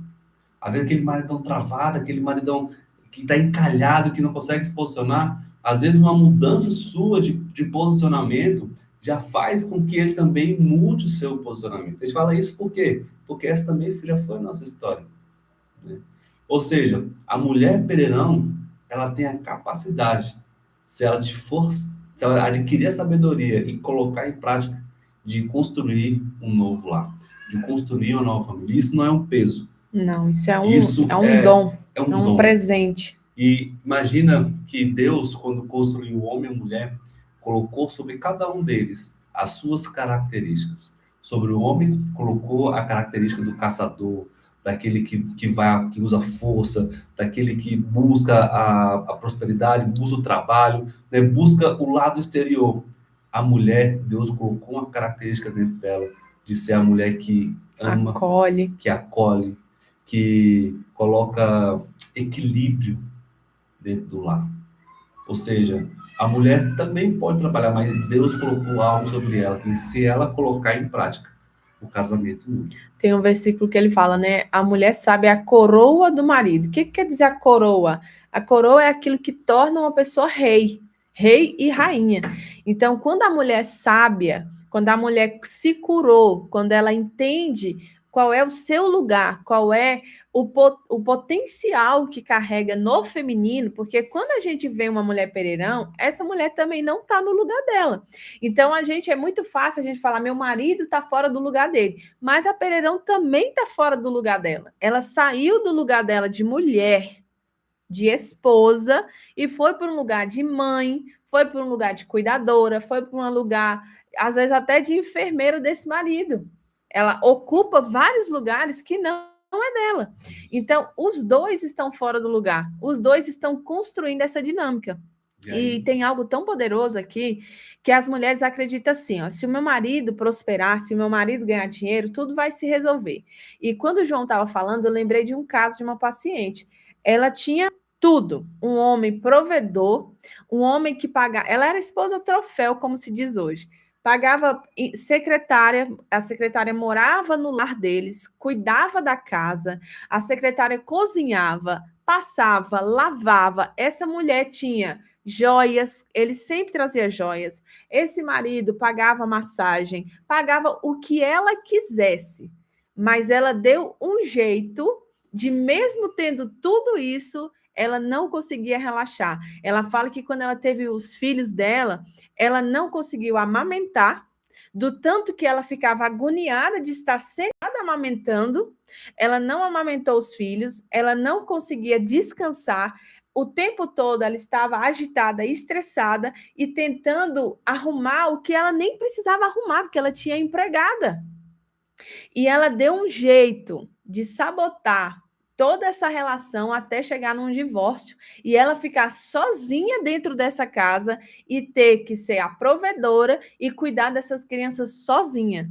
[SPEAKER 2] Às vezes aquele maridão travado, aquele maridão que está encalhado, que não consegue se posicionar, às vezes uma mudança sua de posicionamento já faz com que ele também mude o seu posicionamento. A gente fala isso por quê? Porque essa também já foi a nossa história. Né? Ou seja, a mulher Pereirão, ela tem a capacidade, se ela adquirir a sabedoria e colocar em prática, de construir um novo lar, de construir uma nova família. Isso não é um peso.
[SPEAKER 1] Não, isso é um dom, é um presente.
[SPEAKER 2] E imagina que Deus, quando construiu o homem e a mulher, colocou sobre cada um deles as suas características. Sobre o homem, colocou a característica do caçador, daquele que usa força, daquele que busca a prosperidade, busca o trabalho, né? Busca o lado exterior. A mulher, Deus colocou uma característica dentro dela, de ser a mulher que ama, que acolhe, que coloca equilíbrio dentro do lar. Ou seja, a mulher também pode trabalhar, mas Deus colocou algo sobre ela, que se ela colocar em prática, o casamento muda.
[SPEAKER 1] Tem um versículo que ele fala, né? A mulher sabe a coroa do marido. O que quer dizer a coroa? A coroa é aquilo que torna uma pessoa rei e rainha. Então, quando a mulher é sábia, quando a mulher se curou, quando ela entende qual é o seu lugar, qual é o potencial que carrega no feminino, porque quando a gente vê uma mulher Pereirão, essa mulher também não está no lugar dela. Então, é muito fácil a gente falar, meu marido está fora do lugar dele, mas a Pereirão também está fora do lugar dela. Ela saiu do lugar dela de mulher, de esposa, e foi para um lugar de mãe, foi para um lugar de cuidadora, foi para um lugar, às vezes até de enfermeira desse marido. Ela ocupa vários lugares que não é dela. Então, os dois estão fora do lugar. Os dois estão construindo essa dinâmica. E tem algo tão poderoso aqui que as mulheres acreditam assim, ó, se o meu marido prosperar, se o meu marido ganhar dinheiro, tudo vai se resolver. E quando o João estava falando, eu lembrei de um caso de uma paciente. Ela tinha tudo, um homem provedor, um homem que pagava, ela era esposa troféu, como se diz hoje, pagava secretária, a secretária morava no lar deles, cuidava da casa, a secretária cozinhava, passava, lavava, essa mulher tinha joias, ele sempre trazia joias, esse marido pagava massagem, pagava o que ela quisesse, mas ela deu um jeito de, mesmo tendo tudo isso, ela não conseguia relaxar. Ela fala que quando ela teve os filhos dela, ela não conseguiu amamentar, do tanto que ela ficava agoniada de estar sentada amamentando, ela não amamentou os filhos, ela não conseguia descansar, o tempo todo ela estava agitada, estressada e tentando arrumar o que ela nem precisava arrumar, porque ela tinha empregada. E ela deu um jeito de sabotar toda essa relação até chegar num divórcio e ela ficar sozinha dentro dessa casa e ter que ser a provedora e cuidar dessas crianças sozinha.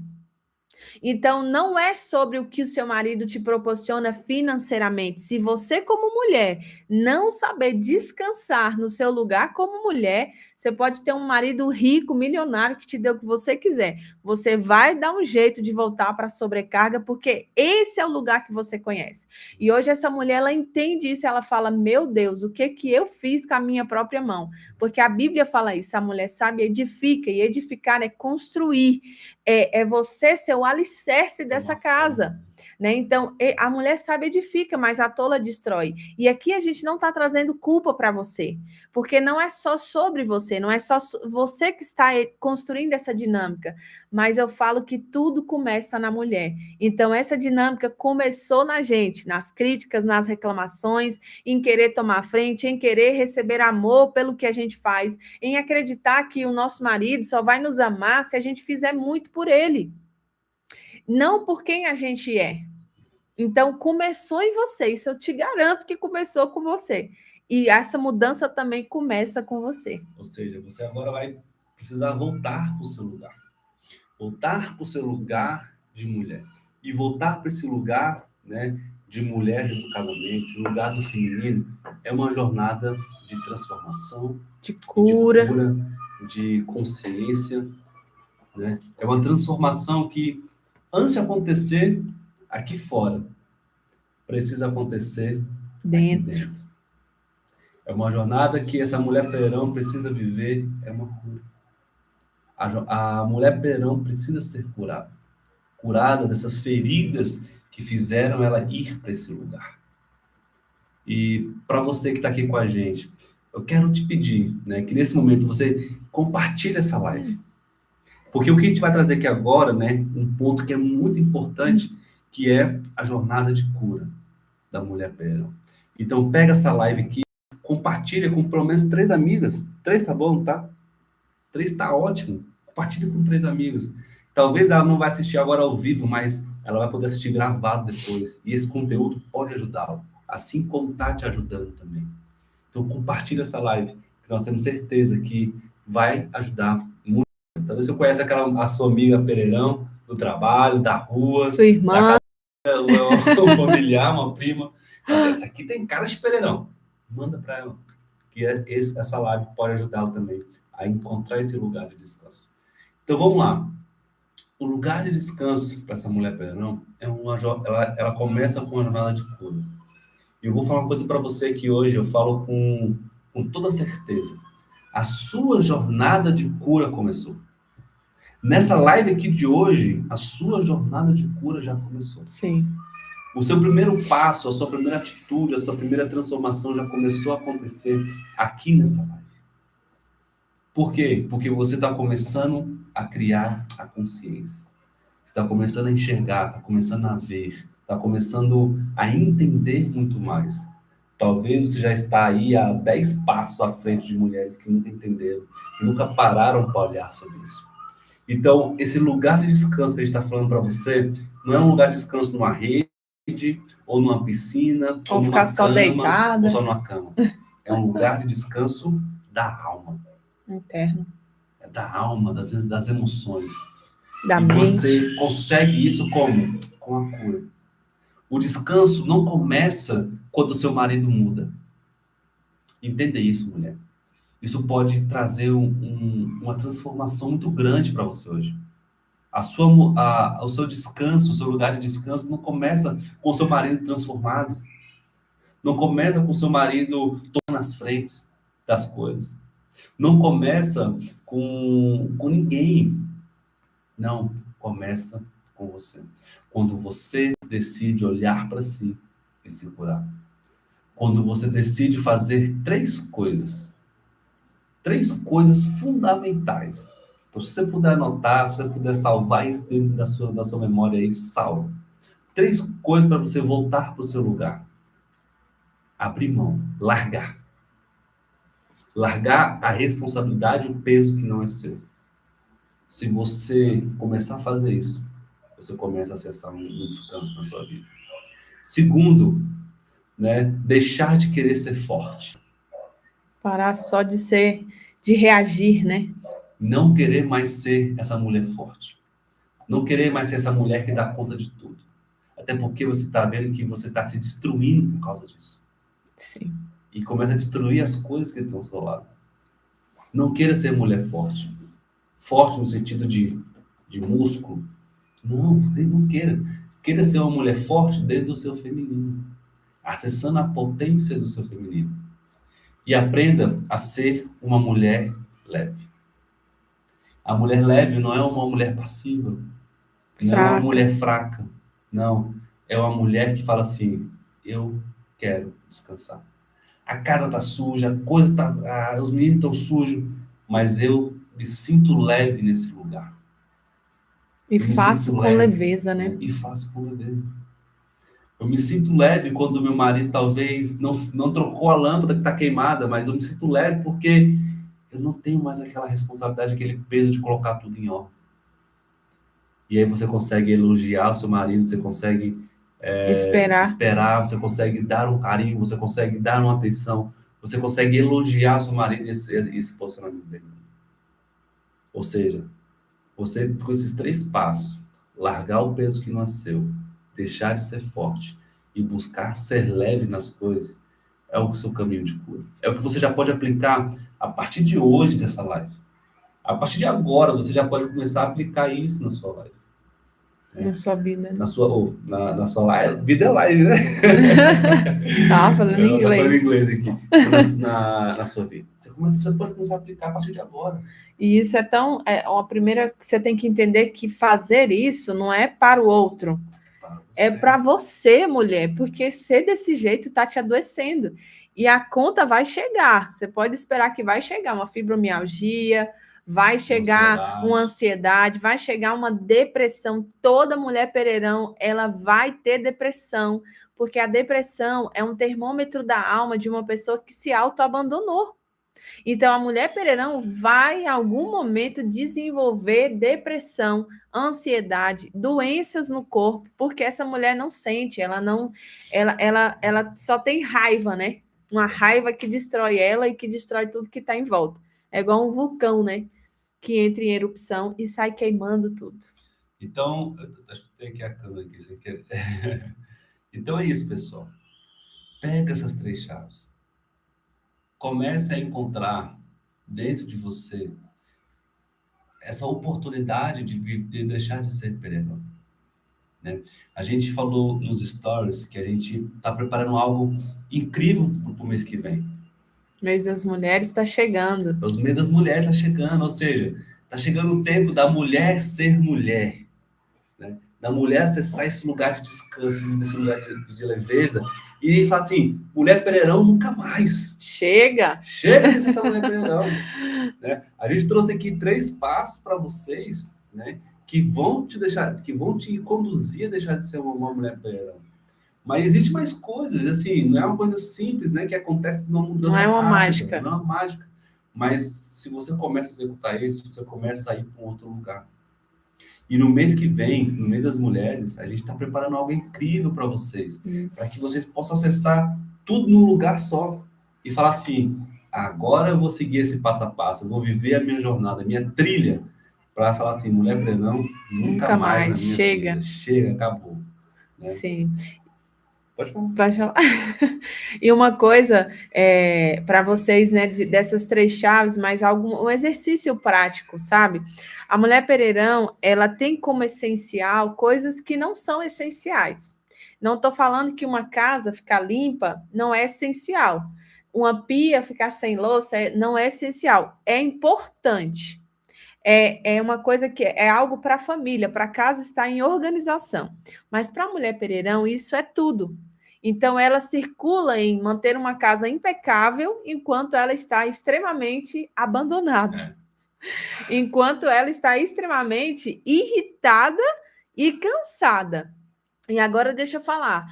[SPEAKER 1] Então, não é sobre o que o seu marido te proporciona financeiramente. Se você, como mulher, não saber descansar no seu lugar como mulher, você pode ter um marido rico, milionário, que te dê o que você quiser. Você vai dar um jeito de voltar para a sobrecarga, porque esse é o lugar que você conhece. E hoje essa mulher, ela entende isso, ela fala, meu Deus, o que que eu fiz com a minha própria mão? Porque a Bíblia fala isso, a mulher sabe edifica, e edificar é construir, é você ser o alicerce dessa casa. Né? Então, a mulher sabe edifica, mas a tola destrói. E aqui a gente não está trazendo culpa para você, porque não é só sobre você, não é só você que está construindo essa dinâmica, mas eu falo que tudo começa na mulher. Então, essa dinâmica começou na gente, nas críticas, nas reclamações, em querer tomar a frente, em querer receber amor pelo que a gente faz, em acreditar que o nosso marido só vai nos amar se a gente fizer muito por ele, não por quem a gente é. Então, começou em você, isso eu te garanto que começou com você. E essa mudança também começa com você.
[SPEAKER 2] Ou seja, você agora vai precisar voltar para o seu lugar. Voltar para o seu lugar de mulher. E voltar para esse lugar, né, de mulher do casamento, esse lugar do feminino, é uma jornada de transformação,
[SPEAKER 1] de cura,
[SPEAKER 2] de consciência, né? É uma transformação que, antes de acontecer aqui fora, precisa acontecer
[SPEAKER 1] dentro.
[SPEAKER 2] É uma jornada que essa mulher Perão precisa viver, é uma cura. A mulher Perão precisa ser curada. Curada dessas feridas que fizeram ela ir para esse lugar. E para você que está aqui com a gente, eu quero te pedir, né, que nesse momento você compartilhe essa live. Porque o que a gente vai trazer aqui agora, né, um ponto que é muito importante, que é a jornada de cura da mulher Perão. Então pega essa live aqui, compartilha com pelo menos 3 amigas. 3 tá bom, tá? 3 tá ótimo. Compartilha com 3 amigas. Talvez ela não vai assistir agora ao vivo, mas ela vai poder assistir gravado depois. E esse conteúdo pode ajudá-la, assim como tá te ajudando também. Então compartilha essa live, que nós temos certeza que vai ajudar muito. Talvez você conheça a sua amiga Pereirão, do trabalho, da rua,
[SPEAKER 1] sua irmã,
[SPEAKER 2] um familiar, uma prima. Essa aqui tem cara de Pereirão. Manda para ela, que essa live pode ajudá-la também a encontrar esse lugar de descanso. Então vamos lá. O lugar de descanso para essa mulher Perão ela começa com uma jornada de cura. E eu vou falar uma coisa para você que hoje eu falo com toda certeza. A sua jornada de cura começou. Nessa live aqui de hoje, a sua jornada de cura já começou.
[SPEAKER 1] Sim.
[SPEAKER 2] O seu primeiro passo, a sua primeira atitude, a sua primeira transformação já começou a acontecer aqui nessa live. Por quê? Porque você está começando a criar a consciência. Você está começando a enxergar, está começando a ver, está começando a entender muito mais. Talvez você já está aí a 10 passos à frente de mulheres que nunca entenderam, que nunca pararam para olhar sobre isso. Então, esse lugar de descanso que a gente está falando para você, não é um lugar de descanso numa rede, ou numa piscina,
[SPEAKER 1] ou numa ficar só deitada,
[SPEAKER 2] ou só numa cama. É um lugar de descanso da alma.
[SPEAKER 1] Interno.
[SPEAKER 2] É da alma, das emoções.
[SPEAKER 1] Da
[SPEAKER 2] e
[SPEAKER 1] mente.
[SPEAKER 2] Você consegue isso como? Com a cura. O descanso não começa quando o seu marido muda. Entenda isso, mulher. Isso pode trazer uma transformação muito grande para você hoje. O seu descanso, o seu lugar de descanso não começa com o seu marido transformado. Não começa com o seu marido tomando as frentes das coisas. Não começa com ninguém. Não, começa com você. Quando você decide olhar para si e se curar. Quando você decide fazer 3 coisas. 3 coisas fundamentais. Então, se você puder anotar, se você puder salvar isso dentro da sua memória aí, salva. 3 coisas para você voltar para o seu lugar. Abrir mão, largar. Largar a responsabilidade e o peso que não é seu. Se você começar a fazer isso, você começa a acessar um descanso na sua vida. Segundo, né, deixar de querer ser forte.
[SPEAKER 1] Parar só de reagir, né?
[SPEAKER 2] Não querer mais ser essa mulher forte. Não querer mais ser essa mulher que dá conta de tudo. Até porque você está vendo que você está se destruindo por causa disso.
[SPEAKER 1] Sim.
[SPEAKER 2] E começa a destruir as coisas que estão ao seu lado. Não queira ser mulher forte. Forte no sentido de músculo. Não queira. Queira ser uma mulher forte dentro do seu feminino. Acessando a potência do seu feminino. E aprenda a ser uma mulher leve. A mulher leve não é uma mulher passiva. Não é uma
[SPEAKER 1] Fraca.
[SPEAKER 2] mulher fraca. Não. É uma mulher que fala assim, eu quero descansar. A casa tá suja, a coisa tá, os meninos estão sujos, mas eu me sinto leve nesse lugar.
[SPEAKER 1] E
[SPEAKER 2] Eu me
[SPEAKER 1] faço
[SPEAKER 2] sinto
[SPEAKER 1] com
[SPEAKER 2] leve,
[SPEAKER 1] leveza,
[SPEAKER 2] né?
[SPEAKER 1] né?
[SPEAKER 2] E faço com leveza. Eu me sinto leve quando meu marido talvez não trocou a lâmpada que está queimada, mas eu me sinto leve porque eu não tenho mais aquela responsabilidade, aquele peso de colocar tudo em ordem. E aí você consegue elogiar o seu marido, você consegue
[SPEAKER 1] Esperar.
[SPEAKER 2] esperar, você consegue dar um carinho, você consegue dar uma atenção, você consegue elogiar o seu marido e esse posicionamento dele. Ou seja, você com esses 3 passos, largar o peso que não é seu, deixar de ser forte e buscar ser leve nas coisas, é o seu caminho de cura. É o que você já pode aplicar a partir de hoje dessa live. A partir de agora, você já pode começar a aplicar isso na sua live.
[SPEAKER 1] Na sua vida, né?
[SPEAKER 2] Na sua live, vida é live, né?
[SPEAKER 1] Tá falando
[SPEAKER 2] Eu tô falando
[SPEAKER 1] inglês.
[SPEAKER 2] inglês aqui. Na sua vida. Você pode começar a aplicar a partir de agora.
[SPEAKER 1] E isso é tão. A primeira, você tem que entender que fazer isso não é para o outro, é para você, mulher, porque ser desse jeito está te adoecendo. E a conta vai chegar. Você pode esperar que vai chegar uma fibromialgia, vai chegar uma ansiedade, vai chegar uma depressão. Toda mulher pereirão, ela vai ter depressão, porque a depressão é um termômetro da alma de uma pessoa que se autoabandonou. Então, a mulher pereirão vai, em algum momento, desenvolver depressão, ansiedade, doenças no corpo, porque essa mulher não sente, ela só tem raiva, né? Uma raiva que destrói ela e que destrói tudo que está em volta. É igual um vulcão, né? Que entra em erupção e sai queimando tudo.
[SPEAKER 2] Então, acho que tem aqui a câmera aqui, você quer... Então é isso, pessoal. Pega essas 3 chaves. Comece a encontrar dentro de você essa oportunidade de deixar de ser pereirão. Né? A gente falou nos stories que a gente está preparando algo incrível para o mês que vem.
[SPEAKER 1] O mês das mulheres está chegando.
[SPEAKER 2] Os meses das mulheres está chegando, ou seja, está chegando o tempo da mulher ser mulher. Né? Da mulher acessar esse lugar de descanso, esse lugar de leveza, e falar assim, mulher pereirão nunca mais.
[SPEAKER 1] Chega!
[SPEAKER 2] Chega de ser essa mulher pereirão. Né? A gente trouxe aqui 3 passos para vocês, né? Que vão te conduzir a deixar de ser uma mulher pereirão. Mas existe mais coisas, assim, não é uma coisa simples, né? Que acontece numa mudança
[SPEAKER 1] Não é uma
[SPEAKER 2] rápida,
[SPEAKER 1] mágica.
[SPEAKER 2] não é uma mágica. Mas se você começa a executar isso, você começa a ir para um outro lugar. E no mês que vem, no mês das mulheres, a gente está preparando algo incrível para vocês. Para que vocês possam acessar tudo num lugar só. E falar assim, agora eu vou seguir esse passo a passo, eu vou viver a minha jornada, a minha trilha. Para falar assim, mulher pereirão, nunca mais na minha
[SPEAKER 1] chega.
[SPEAKER 2] vida. Chega, acabou. Né?
[SPEAKER 1] Sim.
[SPEAKER 2] Pode falar.
[SPEAKER 1] Pode falar. E uma coisa para vocês, né, dessas 3 chaves, mas um exercício prático, sabe? A mulher pereirão, ela tem como essencial coisas que não são essenciais. Não estou falando que uma casa ficar limpa não é essencial. Uma pia ficar sem louça não é essencial. É importante. É uma coisa que é algo para a família, para a casa estar em organização. Mas para a mulher pereirão, isso é tudo. Então, ela circula em manter uma casa impecável enquanto ela está extremamente abandonada. Enquanto ela está extremamente irritada e cansada. E agora deixa eu falar.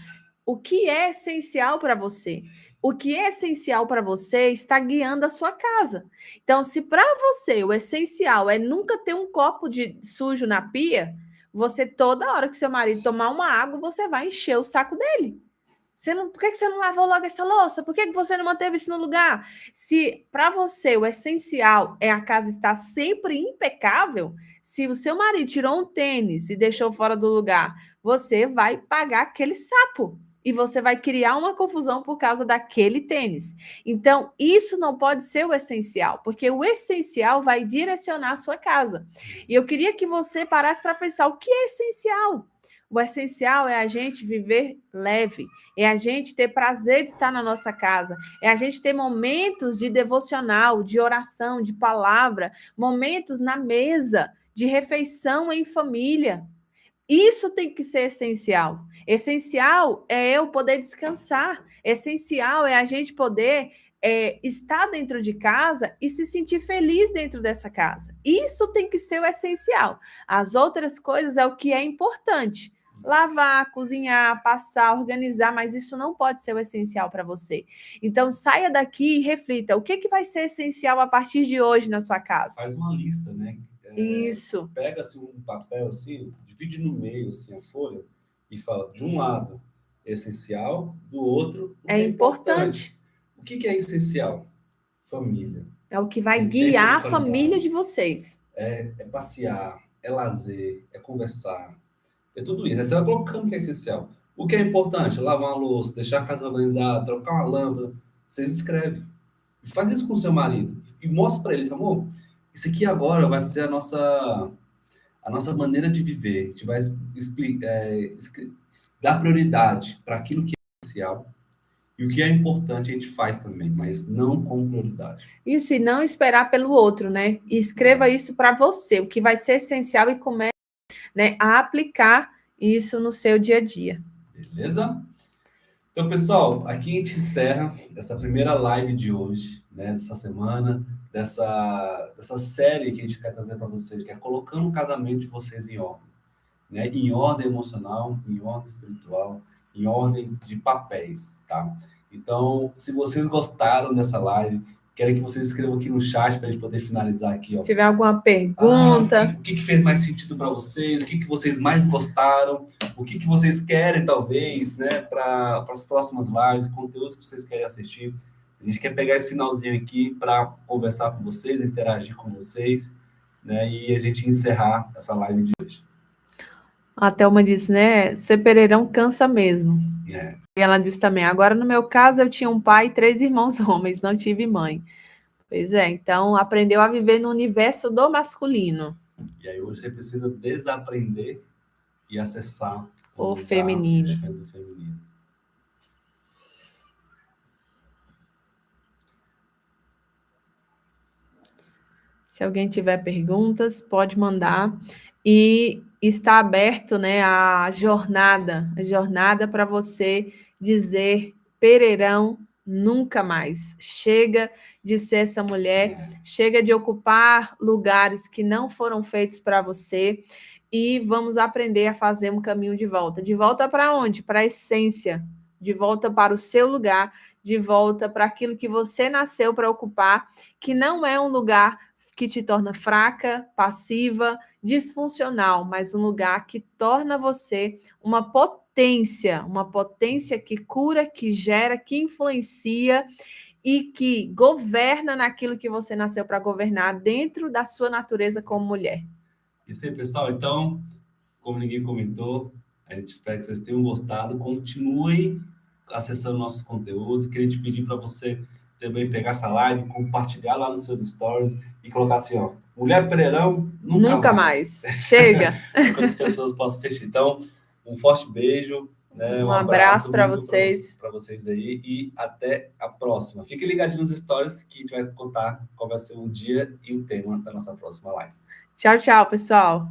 [SPEAKER 1] O que é essencial para você? o que é essencial para você está guiando a sua casa. Então, se para você o essencial é nunca ter um copo de sujo na pia, você toda hora que seu marido tomar uma água, você vai encher o saco dele. Por que você não lavou logo essa louça? Por que você não manteve isso no lugar? Se para você o essencial é a casa estar sempre impecável, se o seu marido tirou um tênis e deixou fora do lugar, você vai pagar aquele sapo e você vai criar uma confusão por causa daquele tênis. Então, isso não pode ser o essencial, porque o essencial vai direcionar a sua casa. E eu queria que você parasse para pensar o que é essencial. O essencial é a gente viver leve, é a gente ter prazer de estar na nossa casa, é a gente ter momentos de devocional, de oração, de palavra, momentos na mesa, de refeição em família. Isso tem que ser essencial. Essencial é eu poder descansar. Essencial é a gente poder estar dentro de casa e se sentir feliz dentro dessa casa. Isso tem que ser o essencial. As outras coisas é o que é importante. Lavar, cozinhar, passar, organizar, mas isso não pode ser o essencial para você. Então, saia daqui e reflita. O que vai ser essencial a partir de hoje na sua casa?
[SPEAKER 2] Faz uma lista, né?
[SPEAKER 1] Isso.
[SPEAKER 2] Pega assim, um papel assim, divide no meio assim, a folha e fala, de um lado, essencial, do outro, o que
[SPEAKER 1] É importante.
[SPEAKER 2] O que é essencial? Família.
[SPEAKER 1] É o que vai
[SPEAKER 2] Tem tempo
[SPEAKER 1] guiar
[SPEAKER 2] de
[SPEAKER 1] a família
[SPEAKER 2] qualidade.
[SPEAKER 1] de vocês.
[SPEAKER 2] É passear, é lazer, é conversar, é tudo isso. Aí você vai colocando o que é essencial. O que é importante? Lavar uma louça, deixar a casa organizada, trocar uma lâmpada. Vocês escrevem. Faz isso com o seu marido e mostra para ele, amor, isso aqui agora vai ser a nossa maneira de viver. A gente vai dar prioridade para aquilo que é essencial e o que é importante a gente faz também, mas não com prioridade.
[SPEAKER 1] Isso, e não esperar pelo outro, né? E escreva isso para você, o que vai ser essencial, e comece, né, a aplicar isso no seu dia a dia.
[SPEAKER 2] Beleza? Então, pessoal, aqui a gente encerra essa primeira live de hoje, né, dessa semana, dessa série que a gente quer trazer para vocês, que é colocando o casamento de vocês em ordem, né? Em ordem emocional, em ordem espiritual, em ordem de papéis, tá? Então, se vocês gostaram dessa live, quero que vocês escrevam aqui no chat para a gente poder finalizar aqui, ó.
[SPEAKER 1] Se tiver alguma pergunta.
[SPEAKER 2] O que fez mais sentido para vocês? O que vocês mais gostaram? O que vocês querem, talvez, né, para as próximas lives, conteúdos que vocês querem assistir. A gente quer pegar esse finalzinho aqui para conversar com vocês, interagir com vocês, né, e a gente encerrar essa live de hoje.
[SPEAKER 1] A Thelma disse, né? Ser pereirão cansa mesmo.
[SPEAKER 2] É.
[SPEAKER 1] E ela disse também, agora no meu caso eu tinha um pai e 3 irmãos homens, não tive mãe. Pois é, então aprendeu a viver no universo do masculino.
[SPEAKER 2] E aí hoje você precisa desaprender e acessar
[SPEAKER 1] o feminino.
[SPEAKER 2] Do feminino.
[SPEAKER 1] Se alguém tiver perguntas, pode mandar. E está aberto, né, a jornada para você dizer Pereirão nunca mais. Chega de ser essa mulher, chega de ocupar lugares que não foram feitos para você, e vamos aprender a fazer um caminho de volta. De volta para onde? Para a essência, de volta para o seu lugar, de volta para aquilo que você nasceu para ocupar, que não é um lugar que te torna fraca, passiva, disfuncional, mas um lugar que torna você uma potência que cura, que gera, que influencia e que governa naquilo que você nasceu para governar dentro da sua natureza como mulher.
[SPEAKER 2] Isso aí, pessoal. Então, como ninguém comentou, a gente espera que vocês tenham gostado. Continuem acessando nossos conteúdos. Queria te pedir para você também pegar essa live, compartilhar lá nos seus stories e colocar assim, ó, Mulher Pereirão nunca mais.
[SPEAKER 1] Chega!
[SPEAKER 2] Para que as pessoas possam assistir. Então, um forte beijo, né?
[SPEAKER 1] Um abraço para vocês.
[SPEAKER 2] Para vocês aí e até a próxima. Fiquem ligadinhos nos stories que a gente vai contar qual vai ser o dia e o tema da nossa próxima live.
[SPEAKER 1] Tchau, tchau, pessoal.